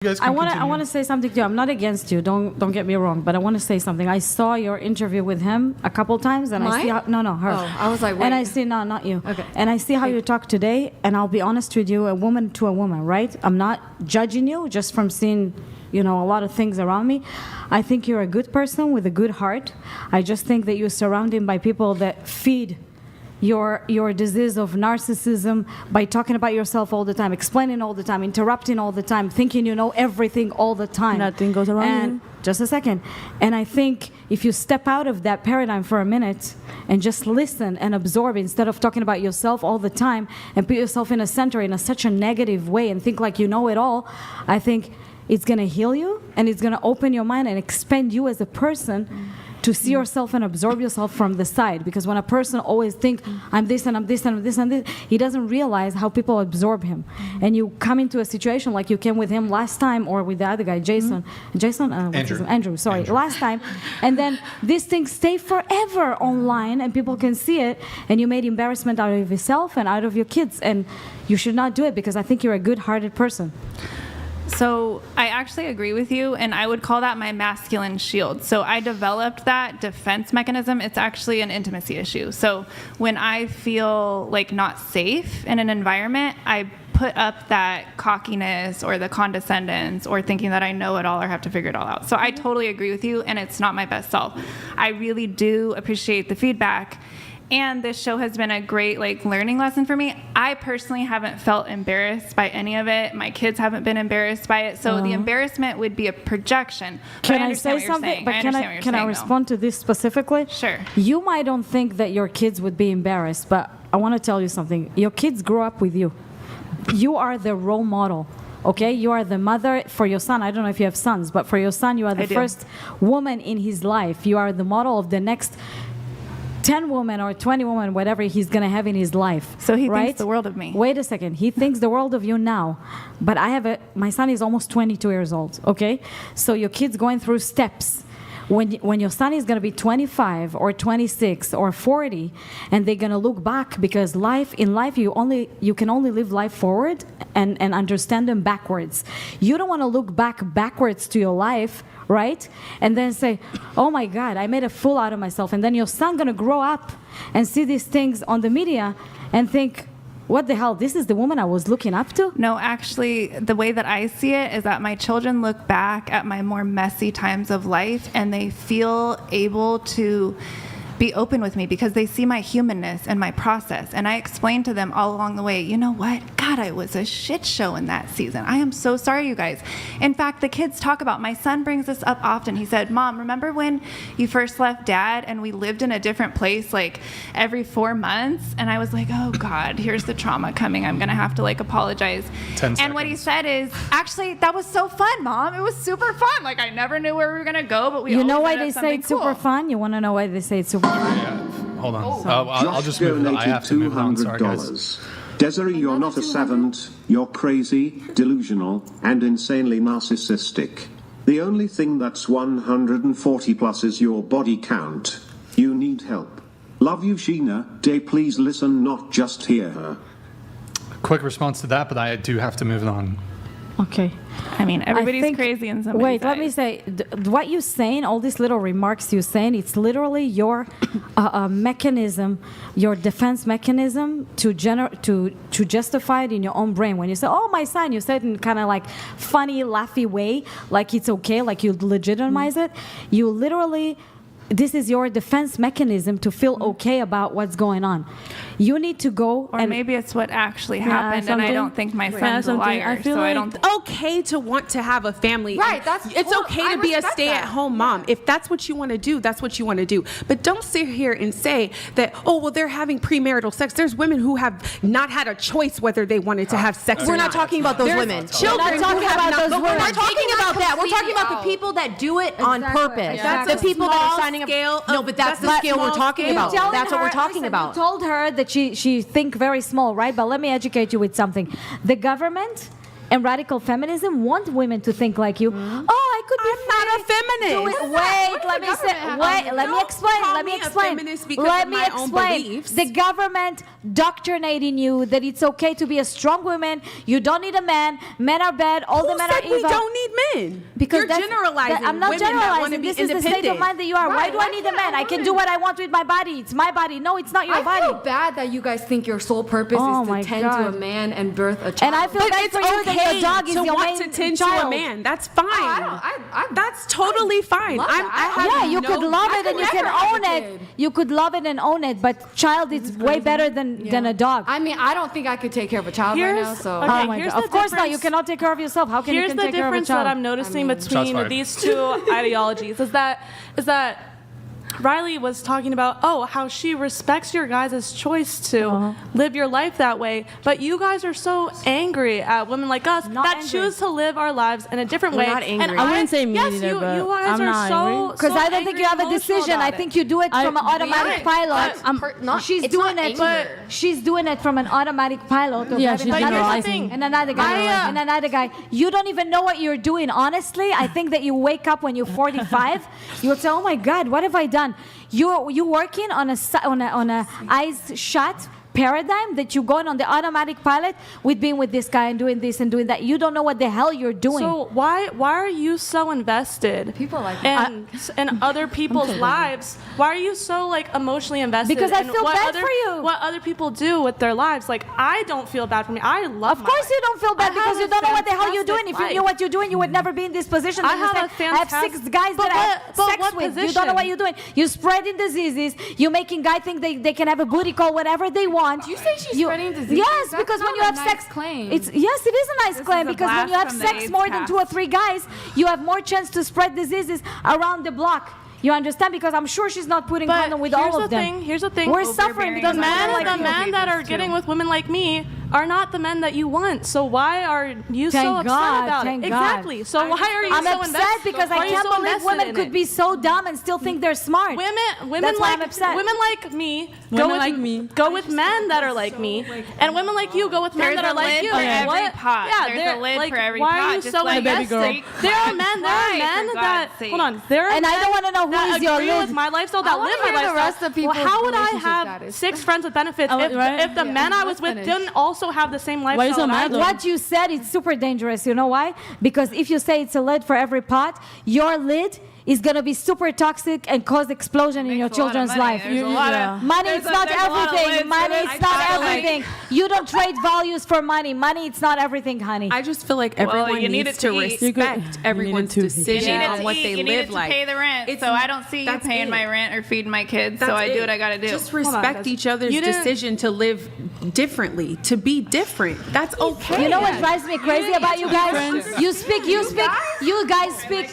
You guys can I want to say something to you. I'm not against you. Don't get me wrong, but I want to say something. I saw your interview with him a couple times, and I see how, no, her. Oh, I was like, wait. And I see not you. Okay. And I see how you talk today, and I'll be honest with you, a woman to a woman, right? I'm not judging you just from seeing, a lot of things around me. I think you're a good person with a good heart. I just think that you're surrounded by people that feed your disease of narcissism by talking about yourself all the time, explaining all the time, interrupting all the time, thinking you know everything all the time. Nothing goes around and you. Just a second. And I think if you step out of that paradigm for a minute and just listen and absorb instead of talking about yourself all the time and put yourself in a center in such a negative way and think like you know it all, I think it's going to heal you and it's going to open your mind and expand you as a person to see yourself and absorb yourself from the side. Because when a person always thinks, I'm this and I'm this and I'm this and this, he doesn't realize how people absorb him. And you come into a situation like you came with him last time or with the other guy, Jason. Andrew, sorry, last time. And then these things stay forever online and people can see it. And you made embarrassment out of yourself and out of your kids. And you should not do it because I think you're a good-hearted person. So I actually agree with you, and I would call that my masculine shield. So I developed that defense mechanism. It's actually an intimacy issue. So when I feel like not safe in an environment, I put up that cockiness or the condescendence or thinking that I know it all or have to figure it all out. So I totally agree with you, and it's not my best self. I really do appreciate the feedback. And this show has been a great learning lesson for me. I personally haven't felt embarrassed by any of it. My kids haven't been embarrassed by it. So the embarrassment would be a projection. Can I say something? But can I respond to this specifically? Sure. You might don't think that your kids would be embarrassed, but I want to tell you something. Your kids grew up with you. You are the role model. Okay, you are the mother for your son. I don't know if you have sons, but for your son, you are the first woman in his life. You are the model of the next 10 women or 20 women, whatever he's going to have in his life. So he right? thinks the world of me. Wait a second. He thinks the world of you now. But my son is almost 22 years old, okay? So your kid's going through steps. When your son is going to be 25 or 26 or 40 and they're going to look back because in life you can only live life forward and understand them backwards. You don't want to look backwards to your life, right? And then say, oh my God, I made a fool out of myself. And then your son going to grow up and see these things on the media and think, what the hell? This is the woman I was looking up to? No, actually, the way that I see it is that my children look back at my more messy times of life and they feel able to be open with me because they see my humanness and my process. And I explain to them all along the way, you know what? God, I was a shit show in that season. I am so sorry, you guys. In fact, the kids talk about, my son brings this up often. He said, Mom, remember when you first left Dad and we lived in a different place every 4 months? And I was like, oh God, here's the trauma coming. I'm going to have to apologize. 10 and what he said is, actually, that was so fun, Mom. It was super fun. I never knew where we were going to go, but we You know why ended they up say something it's super cool. fun? You want to know why they say it's super fun? Yeah. Hold on. I'll just move it. I have to move on. Sorry, guys. Desiree, you're not a savant. You're crazy, delusional, and insanely narcissistic. The only thing that's 140 plus is your body count. You need help. Love you, Sheena. Day, please listen, not just hear her. Quick response to that, but I do have to move it on. Okay. I mean, everybody's crazy in somebody's Wait, let eyes. me say, what you're saying, all these little remarks you're saying, it's literally your mechanism, your defense mechanism to justify it in your own brain. When you say, oh, my son, you say it in kind of funny, laughy way, like it's okay, like you legitimize it. You literally, this is your defense mechanism to feel okay about what's going on. You need to go Or maybe it's what actually happened, and I don't think my son's a liar. I feel so like I don't. it's okay to want to have a family. Right, It's okay to be a stay-at-home mom. If that's what you want to do, that's what you want to do. But don't sit here and say that, oh, well, they're having premarital sex. There's women who have not had a choice whether they wanted to have sex or We're not. not talking about those There's women. children We're not talking who have about not- those but women. we're We're not talking about that. We're talking about the people that do it on purpose. That's the a people that are small signing up. scale No, of- but that's the that's scale we're small talking scale. about. telling That's what her- we're talking listen, about. You told her that she think very small, right? But let me educate you with something. The government and radical feminism want women to think like you. Oh, I could be not a feminist. Wait, let me say. Wait, let me explain. call Let me me a explain. feminist because Let of me my own explain. beliefs. The government doctrinating you that it's okay to be a strong woman. You don't need a man. Men are bad. All the Who men are said evil. we don't need men? Because you're generalizing. I'm not women that generalizing. want to be This is the state of mind that you are. Why do I need a man? I can do what I want with my body. It's my body. No, it's not your I body. feel bad that you guys think your sole purpose Oh is my to tend to a God. man and birth a child. And I feel But bad it's for you that okay your dog is to your want main to tend child. to a man. That's fine. That's totally fine. love that. I have Yeah, you no- could love I it and could you can never have a own it. kid. You could love it and own it, but child is way better than a dog. I mean, I don't think I could take care of a child right now. So okay, Oh my here's God. the Of course not. You difference- cannot take care of yourself. How can Here's you the take care of a difference child? that I'm noticing Shots between fired. these two ideologies is that Riley was talking about, how she respects your guys' choice to live your life that way, but you guys are so angry at women like us Not that angry. choose to live our lives in a different We're way. not angry. And I wouldn't say me yes, either, you, but you guys I'm are not so angry. Because so I don't think you have a angry and emotional decision. I about think it. you do it from an automatic pilot. She's it's doing not it. anger. She's doing it from an automatic pilot. Of Yeah, having she's a But here's the generalizing. thing. and another guy, and another guy. You don't even know what you're doing. Honestly, I think that you wake up when you're 45, you will say, "Oh my God, what have I done?" You working on a eyes shut paradigm that you're going on the automatic pilot with being with this guy and doing this and doing that. You don't know what the hell you're doing. So why are you so invested People like in other people's lives? Why are you so like emotionally invested? Because I in feel what bad other, for you. What other people do with their lives? Like I don't feel bad for me. I love. Of course you don't feel bad I because have you a don't know what the hell you're doing. fantastic If you knew life. what you're doing, you would never be in this position. I Then you have say, a I have 6 fantastic- guys But that I have what sex with. You don't know position? what you're doing. You're spreading diseases. You're making guys think they can have a booty call whatever they want. You say she's spreading diseases? Yes, That's because when not you a have nice sex, claim. it is a nice claim is a because when you have blast from the sex AIDS more than cast. 2 or 3 guys, you have more chance to spread diseases around the block. You understand? Because I'm sure she's not putting But condom with here's all the of them. thing. Here's the thing. We're suffering because The men like you. men that are getting with women like me are not the men that you want. So why are you so Thank upset God, about thank it? God. Exactly. So why are you I'm so upset invested? because Why I are you can't so believe invested women in could it? be so dumb and still think they're smart. Women That's why I'm upset. women like me Women like me. go with men that are like me, and women like you go with men There's that are a like lid you. for every What? pot. Yeah, There's they're- a lid like, for every why pot. are you Just so like baby girl. invested? There are men. There are Why, men for that God's sake? hold on. There are And I men don't wanna know who that is your agree lid. with my lifestyle, I that wanna live my hear the lifestyle. rest of people's How would I relationship have status. 6 friends with benefits if right? the men I was with finish. didn't also have the same lifestyle? Why you so that I mad, did? though? What you said is super dangerous. You know why? Because if you say it's a lid for every pot, your lid is going to be super toxic and cause explosion in your Makes a lot of children's money. life. There's a lot of- Money there's is a- not there's a lot of everything. lids Money for is this. not I feel like- everything. You don't trade values for money. Money it's not everything, honey. I just feel like Well, everyone you need needs it to to eat. respect everyone's to eat. You decision need on it what to they eat. You need it live to like. pay the rent. It's- So I don't see you that's paying it. my rent or feeding my kids. So That's I do it. what I got to do. Just respect each other's You didn't- decision to live differently, to be different. That's okay. You know what drives me crazy about you guys? You speak, you guys speak,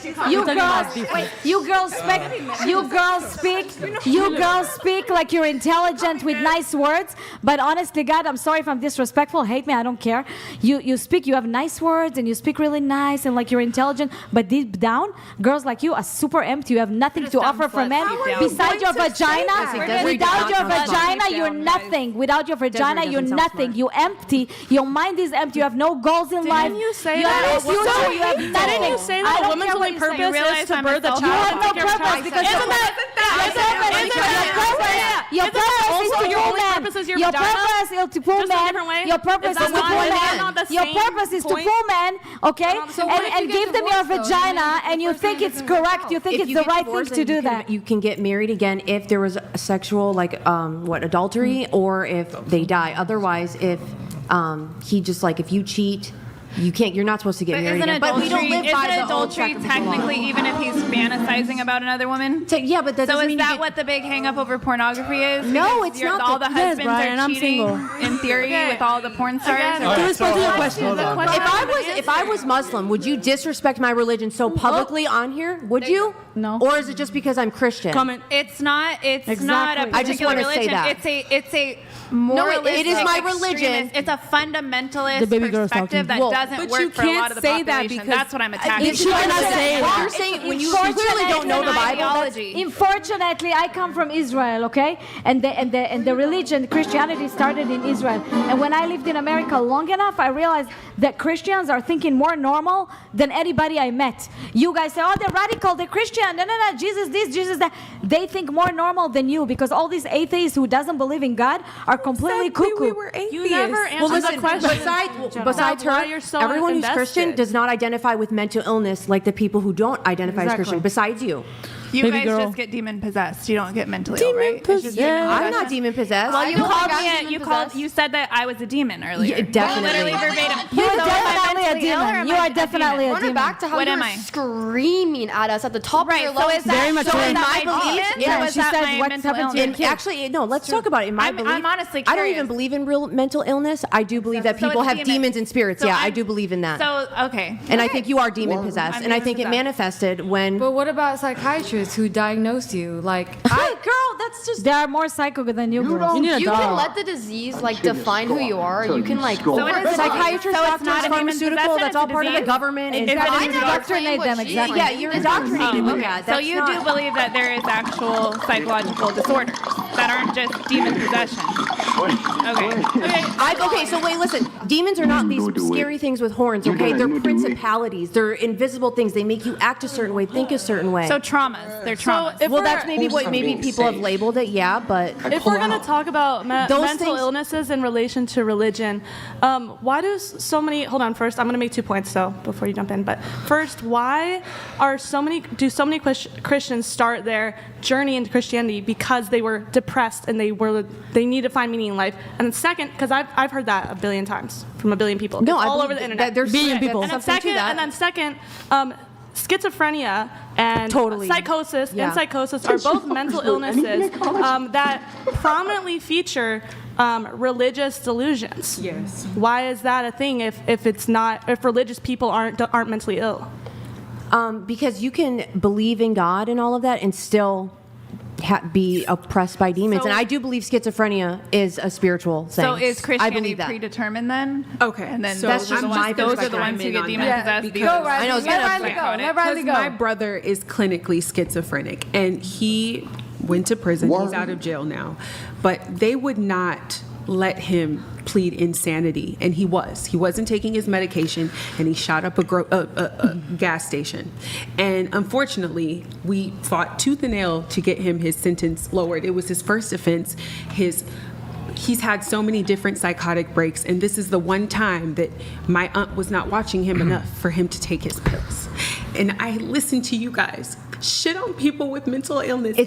you girls speak like you're intelligent with nice words, but honestly, God, I'm sorry if I'm disrespectful, hate me, I don't care. You speak, you have nice words and you speak really nice and like you're intelligent, but deep down, girls like you are super empty. You have nothing to offer for men besides your vagina. Without your vagina, you're nothing. Without your vagina, you're nothing. You're empty. Your mind is empty. You have no goals in life. Didn't you say You have that? no future. You have Didn't nothing. you say I that a don't woman's care what only you say. purpose realize is to I'm birth a a child? You have no Take care of purpose child? because Isn't that your purpose is to also your pull only men. purpose is your Your vagina? purpose is to pull Just a men. different way? Your purpose Is is to that pull not men. the Your same purpose is to point? pull men. Okay, So what if you and get give them your divorced, though? vagina, and you think it's correct. You think If it's you the get right thing divorced, to then do that. You can get married again if there was a sexual, adultery, or if they die. Otherwise, if he just if you cheat, you're not supposed to get But married isn't again. But we don't adultery, live by isn't the old adultery sacrificial law. technically even if he's fantasizing about another woman? Yeah, but that So doesn't is mean you that get- what the big hang up over pornography is? No, Because it's not all the- the Yes, husbands Brian, are I'm cheating single. in theory with all the porn stars. Again, or- To respond to your question. Hold on. If I was Muslim, would you disrespect my religion so publicly on here? Would you? No. Or is it just because I'm Christian? Comment. It's not. It's Exactly. not a I just particular wanna say religion. that. It's a moralistic. it is my religion. extremist- It's a fundamentalist The baby girl's perspective talking. that Well, doesn't But work you for a lot of the can't say that population. because- That's what I'm attacking. You cannot say that. You're It's saying when you unfortunate clearly don't know the Bible. Ideology. Unfortunately, I come from Israel, okay? And the religion, Christianity started in Israel. And when I lived in America long enough, I realized that Christians are thinking more normal than anybody I met. You guys say, oh, they're radical, they're Christian, no, Jesus this, Jesus that. They think more normal than you because all these atheists who doesn't believe in God are completely cuckoo. We were atheists. You never answered the question. Besides Why her, you're so everyone who's Christian invested. does not identify with mental illness like the people who don't identify as Christian. Besides you, You guys just get demon possessed. You don't get mentally ill, right? It's just I'm not demon possessed. Well, you said that I was a demon earlier. Yeah, definitely. Literally verbatim. You're So am I definitely a mentally ill or demon. am You I are a definitely a demon? demon. Back to how What you am were I? screaming at us at the top of Right, your so lungs. is that, Very much so so. is In that my my belief, demon? yeah, Or is she that said my what's mental happened to your illness? kid. Actually, no. Let's talk about it. In my I'm belief, honestly I don't curious. even believe in real mental illness. I do believe that So people it's have demon. demons and spirits. So Yeah, I I'm- do believe in that. So, okay. And I think you are demon possessed. I'm And I think it demon-possessed. manifested when. But what about psychiatrists who diagnose you? Like, Girl, that's just. They are more psycho than you girls. You can let the disease like define who you are. You can like So it is Psychiatrists, so it's doctors, not a demon pharmaceutical, possession, that's it's all a part of the disease? government. Is And it a I disease? never Indoctrinate them, claimed what she exactly. yeah, you're indoctrinated with Okay. that. So That's you not- do believe that there is actual psychological disorders that aren't just demon possession. Okay. So wait, listen. Demons are not these scary things with horns, okay? They're principalities. They're invisible things. They make you act a certain way, think a certain way. So traumas. They're traumas. if well, we're- that's maybe what maybe people have labeled it, yeah, but If we're going to talk about Those mental things- illnesses in relation to religion, why do so many? Hold on, first I'm going to make 2 points though before you jump in. But first, why do so many Christians start their journey into Christianity because they were depressed and they need to find meaning in life? And then second, because I've heard that a billion times from a billion people. No, It's I all believe over the that internet. there's billion people. And then Something to that. second, schizophrenia and Totally. psychosis Yeah. and psychosis are both mental illnesses that prominently feature religious delusions. Yes. Why is that a thing if religious people aren't mentally ill? because you can believe in God and all of that and still be oppressed by demons. So- And I do believe schizophrenia is a spiritual thing. So is I Christianity believe that. predetermined then? Okay, And then so those are the I'm ones, just those are the perspective ones who I'm get in demon on that possessed because- because I know it's let gonna Riley go. psychotic. Let Riley Because go. my brother is clinically schizophrenic and he went to prison. He's out of jail now. But they would not let him plead insanity, and he wasn't taking his medication, and he shot up a gas station. And unfortunately, we fought tooth and nail to get him his sentence lowered. It was his first offense. He's had so many different psychotic breaks, and this is the one time that my aunt was not watching him enough for him to take his pills. And I listened to you guys shit on people with mental illness.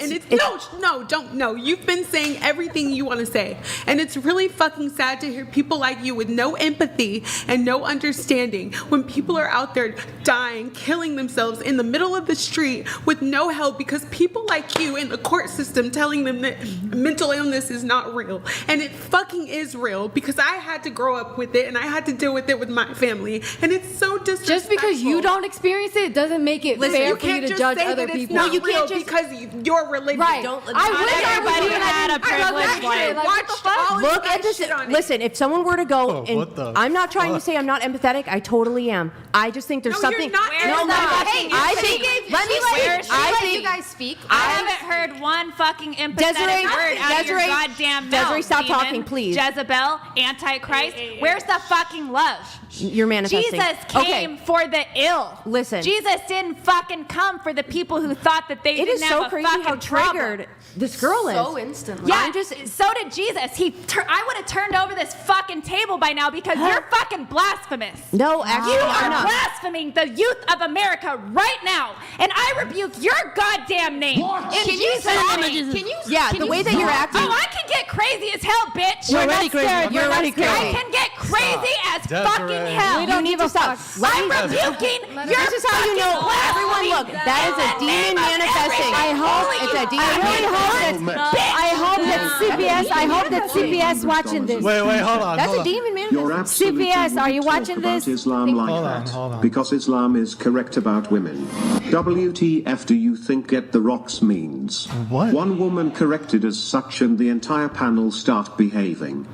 No. You've been saying everything you want to say. And it's really fucking sad to hear people like you with no empathy and no understanding when people are out there dying, killing themselves in the middle of the street with no help because people like you in the court system telling them that mental illness is not real. And it fucking is real because I had to grow up with it and I had to deal with it with my family. And it's so disrespectful. Just because you don't experience it doesn't make it Listen, fair you for you can't to just judge say other that it's people. not real because you're religious. Right. Don't, I wish everybody had a privileged life. Look at this. Listen, if someone were to go, what the and I'm not trying to say I'm not empathetic. I totally am. I just think there's No, something. you're not No, empathetic. Hey, I she think. gave- Let me she speak. let- she I let think you guys speak. I haven't heard one fucking empathetic Desiree, word out of your goddamn mouth. Desiree, stop demon, talking, please. Jezebel, Antichrist. Where's the fucking love? You're manifesting. Jesus came for the ill. Listen. Jesus didn't fucking come for the people who thought that they It didn't is have so a crazy fucking how triggered this girl is. So instantly. Yeah, I'm just- so did Jesus. I would have turned over this fucking table by now because you're fucking blasphemous. No, actually, You I'm are not. blaspheming the youth of America right now, and I rebuke your goddamn name in Jesus' name. Yeah, the way that you're acting. Oh, I can get crazy as hell, bitch. You're already crazy. You're already I crazy. can get crazy as Desiree. fucking hell. We don't You need to stop. I'm rebuking your This is how you know. fucking Everyone, look. blasphemy That is in a the demon name of manifesting. every I hope holy it's a demon. I really hope that CBS. I hope that CBS watching this. Wait, hold on. That's hold a on. demon man. You're absolutely CBS, are you wouldn't watching talk about this? Islam like Hold on, that hold on. because Islam is correct about women. WTF do you think Get the Rocks means? What? One woman corrected as such and the entire panel start behaving.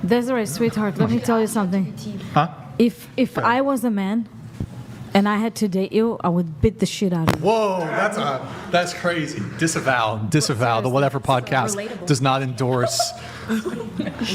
Desiree, sweetheart, let me tell you something. Huh? If I was a man and I had to date you, I would beat the shit out of you. Whoa, that's crazy. Disavow. The Whatever podcast does not endorse.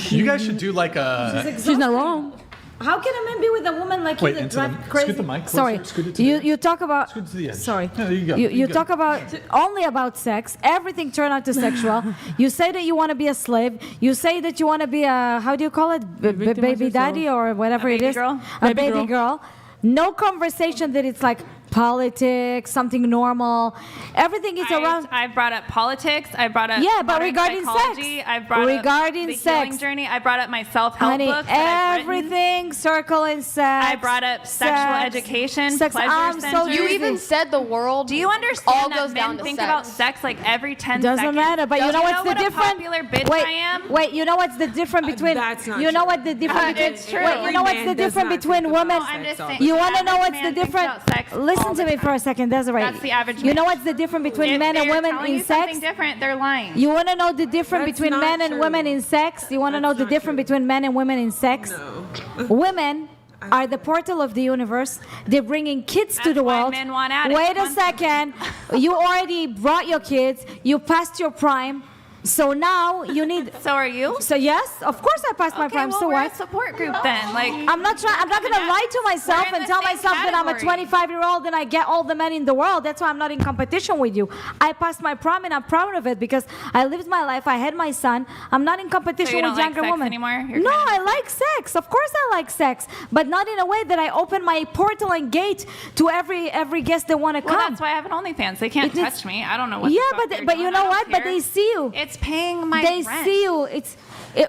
You guys should do like a. She's not wrong. How can a man be with a woman like you that drive crazy? Scoot the mic closer. Sorry, Scoot it to you talk about. Scoot to the edge. Sorry, No, there you go. You Go. talk about only about sex. Everything turned out to sexual. You say that you want to be a slave. You say that you want to be a how do you call it, baby daddy or whatever it is, a baby girl. No conversation that it's like politics, something normal. Everything is around. I've brought up politics. I brought up but modern regarding psychology. sex. I've brought regarding up the sex. healing journey. I brought up my self-help Honey, books that I've written. everything circling sex. I brought up sexual education, sex. pleasure I'm so centers. You even said the world. Do you understand all that goes men down to think sex. about sex like every 10 Doesn't seconds? matter, but you know what's the what difference? a popular bitch wait, I am? wait, you know what's the difference between? That's not you know true. what the difference? It's true. Wait, you know what's Every the man does difference not between think about women? No, I'm just saying. You want to know average what's the man thinks difference? about sex all Listen the to me for a time. second, Desiree. That's the average You man. know what's the difference between If men and they're women telling in you sex? something different, they're lying. You want to know the difference That's between not men and true. women in sex? You want to know That's the not difference true. between men and women in sex? No. Women are the portal of the universe. They're bringing kids to That's the why world. men want at it Wait a constantly. second. You already brought your kids. You passed your prime. So now you need. So are you? So yes, of course I passed my Okay, prime. well, so we're what? a support group then. Like I'm not trying. I'm not gonna lie to myself We're in and the tell same myself that I'm a category. 25-year-old and I get all the men in the world. That's why I'm not in competition with you. I passed my prime and I'm proud of it because I lived my life. I had my son. I'm not in competition So you with don't like younger sex women anymore? You're No, kind I like sex. Of course, I like sex, but not in a way that I open my portal and gate to every guest that want to Well, come. that's why I have an OnlyFans. They can't It is- touch me. I don't know what. Yeah, the fuck they're but doing. you know I don't what? But care. they see you. It's paying my They rent. see you.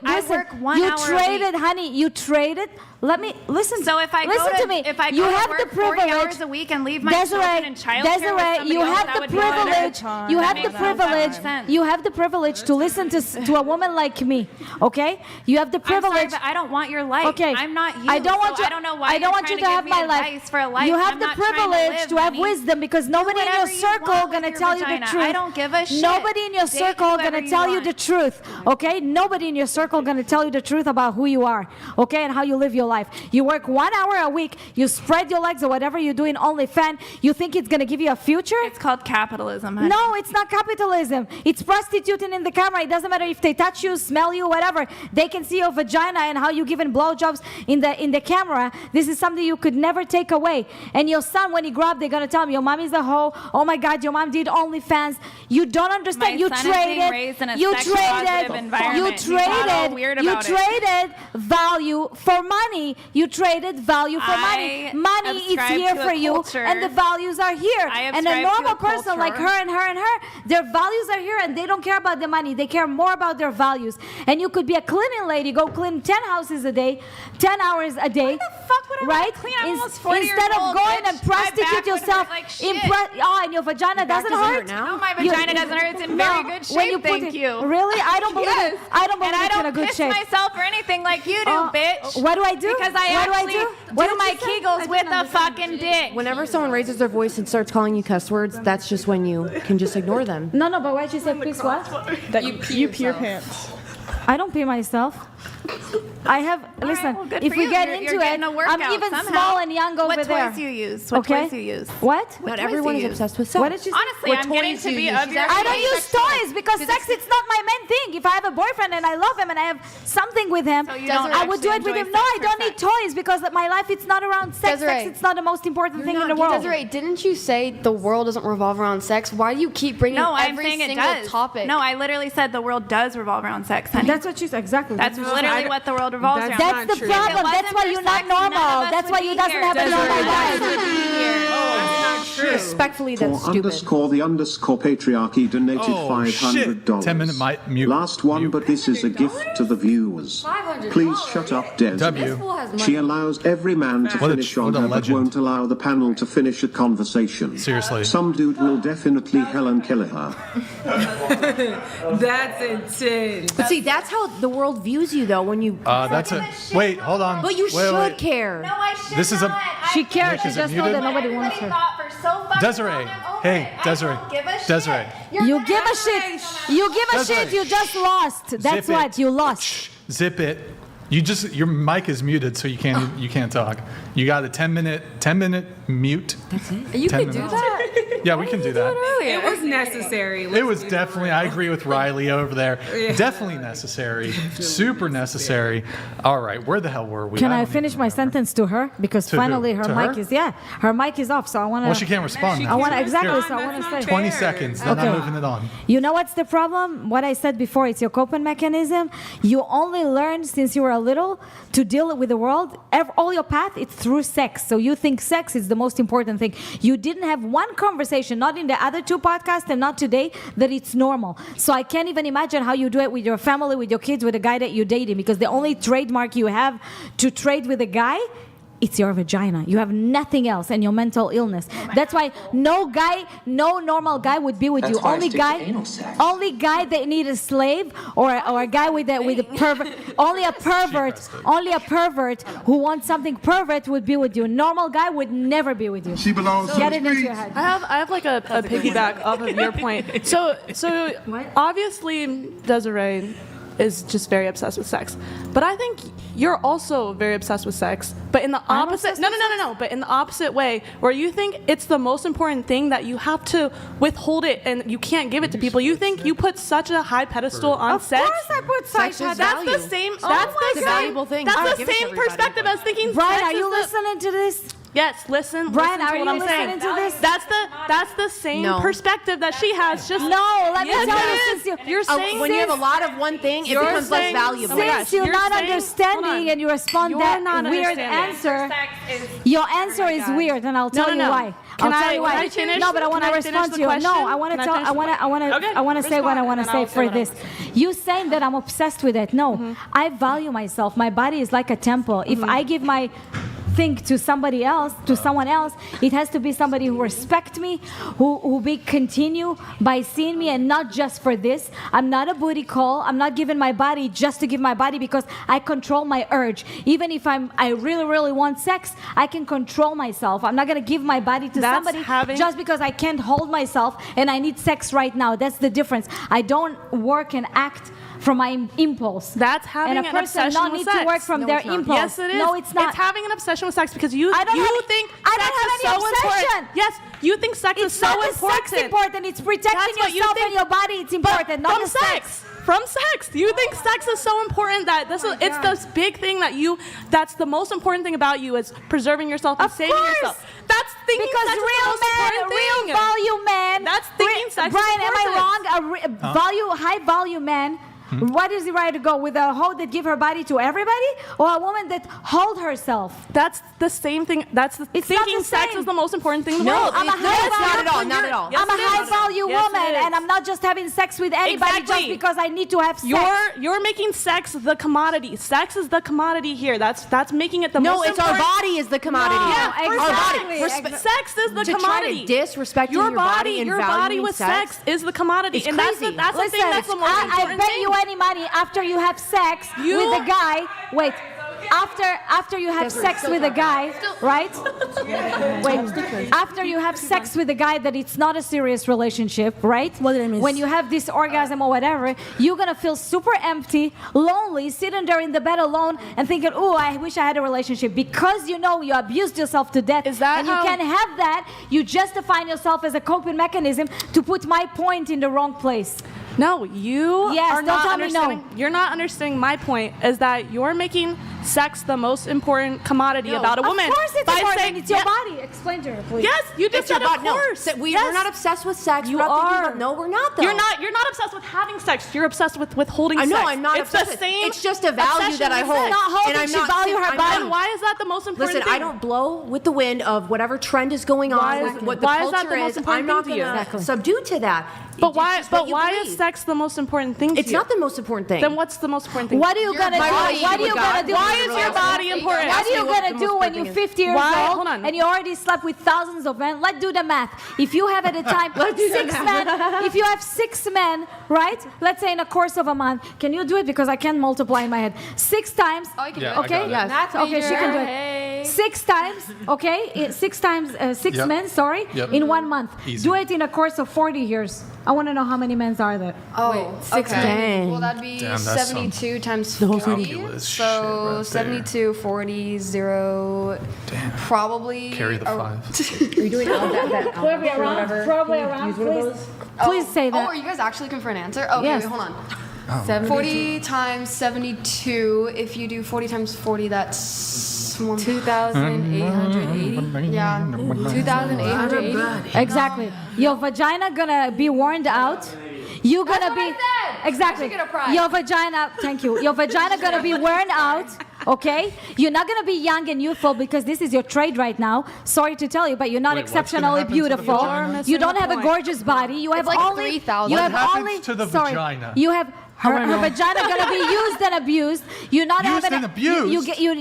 I Listen, work 1 you hour a traded, week. honey. You traded. Let me listen. So if I listen go to, me, if I go you to have work the 40 privilege. hours a week and leave my children in childcare with Desiree, somebody you else, have that the would be better. privilege. You That have the makes no privilege. sense. You have the privilege to listen to a woman like me. Okay, you have the I'm sorry, privilege. but I don't want your life. Okay, I'm not you. I don't want so you. I don't know why I don't you're want you trying to have give my me life. advice for a life. You have I'm the not trying privilege live, to have honey. wisdom because nobody in your whatever you circle want gonna with tell your you the vagina. truth. I don't give a shit. Nobody in your Date circle whoever gonna you tell you want. the truth. Okay, nobody in your circle gonna tell you the truth about who you are. Okay, and how you live your life. You work 1 hour a week. You spread your legs or whatever you do in OnlyFans. You think it's gonna give you a future? It's called capitalism, honey. No, it's not capitalism. It's prostituting in the camera. It doesn't matter if they touch you, smell you, whatever. They can see your vagina and how you giving blowjobs in the camera. This is something you could never take away. And your son, when he grew up, they're gonna tell him your mommy's a hoe. Oh my God, your mom did OnlyFans. You don't understand. My You son is being traded. raised in a You sex-positive traded. environment. You He's not all traded. weird You about it. traded value for money. You traded value for money. I Money is subscribe here to for a you, culture. and the values are here. I And a subscribe to normal a person like culture. her and her and her, their values are here, and they don't care about the money. They care more about their values. And you could be a cleaning lady, go clean 10 houses a day, 10 hours a day. Why the fuck would I wanna right? clean? I'm almost 40 years Instead of old, going bitch. and My prostitute back would yourself, hurt like shit. and your vagina doesn't hurt. No, my You- vagina doesn't hurt. It's in very good when shape, put thank it- you. Really? I don't believe Yes. it. I don't believe And I it's in a don't good piss shape. myself or anything like you do, bitch. What do I do? Because I What do I actually do? What do did my you say? Kegels with a fucking dick. Whenever someone raises their voice and starts calling you cuss words, that's just when you can just ignore them. No, but why'd you say please what? That you pee your pants. I don't pee myself. I have, listen, well, good if for we you. get You're into getting it, a workout I'm even somehow. small and young over What there. toys do you use? What Okay? toys do you use? What? Not toys everyone do is you use? obsessed with sex. What did she say? Honestly, What I'm getting toys to do be you of use? your I don't age. use toys because sex it's not my main thing. If I have a boyfriend and I love him and I have something with him, So you don't I would do it actually with him. enjoy No, I sex don't or need sex? toys because my life it's not around sex. Desiree. Sex it's not the most important thing in the world. Desiree, didn't you say the world doesn't revolve around sex? Why do you keep bringing No, I'm every saying it single does. topic? No, I literally said the world does revolve around sex, honey. That's what she said. Exactly. That's literally what the world revolves That's around. That's the true. problem. If it That's wasn't why for you're not sex, none of normal. us That's would why be you doesn't here. have a Desiree, normal none of life. us would be here. Respectfully, For that's stupid. _the_underscore patriarchy donated Oh, shit. $500. 10-minute mute. Last one, but this is a gift to the viewers. Please shut up, Des. W. She allows every man to What a- finish on what a her, but legend. won't allow the panel to finish a conversation. Seriously. Some dude will definitely Helen kill her. That's intense. But see, that's how the world views you, though, when you. That's it. Wait, hold on. But you Wait, should wait. care. No, I should This is a- not. She cares. She Nick, is it just know muted? that nobody wants her. Thought for so fucking Desiree. long, I'm over Hey, it. Desiree. I don't give a shit. Desiree. You give a shit. You give a Desiree. shit. You just lost. That's Zip it. what you lost. Zip it. Your mic is muted, so you can't talk. You got a 10-minute mute. That's it. You can do that? Yeah, we can do that. It was necessary. It was definitely, I agree with Riley over there. Definitely necessary. Super necessary. All right, where the hell were we? Can I finish my sentence to her? Because To finally who? her To mic her? her mic is off, so I want to... Well, she can't respond. I want to, exactly, Here. so I want to say... 20 seconds, then I'm moving it on. You know what's the problem? What I said before, it's your coping mechanism. You only learn since you were little to deal with the world. All your path, it's through sex. So you think sex is the most important thing. You didn't have one conversation, not in the other 2 podcasts and not today, that it's normal. So I can't even imagine how you do it with your family, with your kids, with the guy that you're dating, because the only trademark you have to trade with a guy, it's your vagina. You have nothing else, and your mental illness. That's why no normal guy would be with you. Only guy that need a slave or a guy with a pervert. Only a pervert who wants something pervert would be with you. Normal guy would never be with you. She belongs Get it into your head. I have like a piggyback off of your point. So obviously Desiree is just very obsessed with sex, but I think you're also very obsessed with sex, but in the opposite. No. But in the opposite way, where you think it's the most important thing that you have to withhold it and you can't give it to people. You think you put such a high pedestal on sex. Of course, I put Sex is That's value. the same. Oh That's my the God. same Valuable thing. I That's don't the give it to same everybody. perspective as thinking. Brian, sex are you is the- listening to this? Yes, listen. Brian, listen to are what you I'm saying. listening to this? That's the same No. perspective that she has. Just No, let me Yes, tell it you, is. since You're saying when you have a lot of one thing, it You're becomes less saying- valuable. Oh my gosh, since you're you're not saying- understanding hold on. and you respond You're that not weird understanding. answer, your answer is weird, and I'll tell you no. why. Can I'll tell I- you why. can I finish? No, but I want to Can I finish respond the to you. question? No, I want to Can I tell. finish I want to. Okay, I want to say what I respond, want to and then say I'll for say what I this. You saying that I'm obsessed with it? No, I value myself. My body is like a temple. If I give my thing to somebody else, to someone else, it has to be somebody who respect me, who be continue by seeing me, and not just for this. I'm not a booty call. I'm not giving my body just to give my body, because I control my urge. Even if I really want sex, I can control myself. I'm not gonna give my body to That's somebody having- just because I can't hold myself and I need sex right now. That's the difference. I don't work and act from my impulse. That's having and a an person obsession not with need sex. to work from No, their it's not. impulse. Yes, it is. No, it's not. It's having an obsession with sex because you I don't think I don't sex have is any so obsession. important. Yes, you think sex is It's so not the important. sex important. It's protecting That's what you yourself think. and your body. It's important, not from the sex. From sex. You think sex is so important that it's this big thing that's the most important thing about you is preserving yourself and Of saving course. yourself. That's thinking Because sex is the real most men, important real thing. value men. That's thinking sex is Brian, am important. I wrong? High value man. What is the right to go with a hoe that give her body to everybody, or a woman that hold herself? That's the same thing. It's not thinking the sex same. is the most important thing in the No, world. I'm a it's not high at all. Not at all. Yes, I'm a it is. high value Yes, woman, it is. and I'm not just having sex with anybody just Exactly. because I need to have sex. You're making sex the commodity. Sex is the commodity here. That's making it the No, most it's our important. body is the commodity. No, Yeah, exactly. Our body. Sex is the To commodity. try to disrespect your body and your body valuing with sex sex is the commodity, It's and crazy. that's the thing that's the most I important bet thing. you any money after you have sex with a guy. Wait. After you have sex with a guy, right? Wait. After you have sex with a guy that it's not a serious relationship, right? What did I miss? When you have this orgasm or whatever, you're gonna feel super empty, lonely, sitting there in the bed alone and thinking, "Oh, I wish I had a relationship," because you know you abused yourself to death. Is that and how- you can't have that. You justify yourself as a coping mechanism to put my point in the wrong place. No, you Yes, are don't not tell me no. understanding. You're not understanding my point. Is that you're making sex the most important commodity about a woman? Of course it's by important. saying- It's your Yeah. body. Explain to her, please. Yes, you just It's your said of body. No, course. so we're Yes. not obsessed with sex. You we're not thinking are. about, no, we're not though. You're not obsessed with having sex. You're obsessed with holding I know, sex. I'm not it's obsessed the with- same. it's just a value obsession that I with hold. sex. Not holding, And I'm she not value saying- her I'm body. Then why is that the most important Listen, thing? I don't blow with the wind of whatever trend is going on, Why with is- what the why is culture that the most is. important I'm not thing to you? going to Exactly. subdue to that. But It's why? just what But you why believe. is sex the most important thing? It's to you? not the most important thing. Then what's the most important thing? What are you gonna do? body What are you with gonna God. do? Why is your body important? What are you Ask me what gonna the do most when you're important 50 years Why? old Hold on. and you already slept with thousands of men? Let's do the math. If you have at a time six men, if you have 6 men, right? Let's say in a course of a month, can you do it? Because I can't multiply in my head. 6 times. Oh, I can Yeah, do I it. got Okay. it. Yes. Okay, she can do it. Hey. 6 times, okay? 6 times, 6 Yep. men, sorry, Yep. in 1 month. Easy. Do it in a course of 40 years. I want to know how many men are there. Oh, Dang. okay. Well, that'd be Damn, that's 72 times whole 40. calculus shit So right there. 72, 40, 0. Probably. Carry the 5. Are you doing that Probably around, please. Please say Oh, that. are you guys actually looking for an answer? Okay, Yes. wait, hold on. 40 times 72. If you do 40 times 40, that's 2,880. Yeah. 2,880. Exactly. Your vagina gonna be worn out. You gonna what be I said. exactly. I should get a prize. Your vagina. Thank you. Your vagina gonna be worn out. Okay. You're not gonna be young and youthful because this is your trade right now. Sorry to tell you, but you're not Wait, what's gonna exceptionally happen to the beautiful. vagina? You don't Missing have the a point. gorgeous body. You have like only. 3,000. You What have happens only. to the sorry, vagina? You have. Her vagina gonna be used and abused. You're not Used having and abused?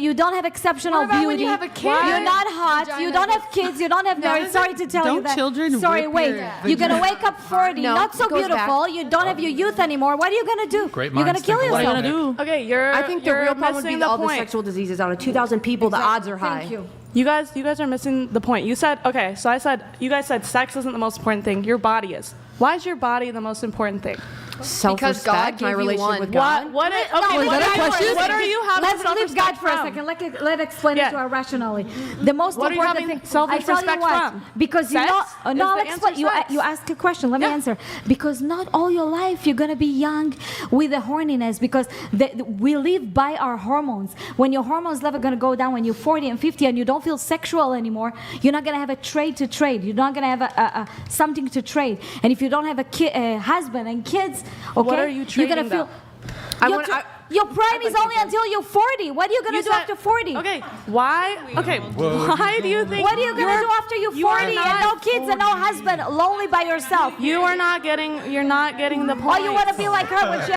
You don't have exceptional What about beauty. when you have a kid? You're not hot. You Vagina don't have kids. You don't have married. Sorry to tell you don't that. children Sorry, whip wait. your You're gonna wake up 40, No, not so it goes beautiful. You don't have your youth anymore. What are you gonna do? Great You're gonna minds kill think alike. yourself. Okay, you're. I think the you're real problem would be missing all the point. sexual diseases. Out of 2,000 people, the odds are high. Thank you. You guys are missing the point. You said okay, so I said you guys said sex isn't the most important thing. Your body is. Why is your body the most important thing? Self-respect, God gave my you relationship one. with God. What? Okay, No, what, that a are, question? what are you having Let's leave self-respect God for a from? second. Let's explain Yeah. it to her rationally. The most What are you important having thing. self-respect I tell you what, from? because you Sex? know. Is No, I'll the explain. answer sex? You ask a question. Let me answer. Because not all your life you're gonna be young with the horniness. Because we live by our hormones. When your hormones level gonna go down when you're 40 and 50 and you don't feel sexual anymore, you're not gonna have a trade to trade. You're not gonna have a something to trade. And if you don't have a husband and kids, okay, What are you you're gonna trading, feel. I Your want- tr- I- your prime is only until you're 40. What are you gonna You do said- after 40? Okay, why? Okay, why do you think? What are you gonna do after you're you are 40 and not no kids and no husband, lonely by yourself? You're not getting the point. Or you wanna be like her when she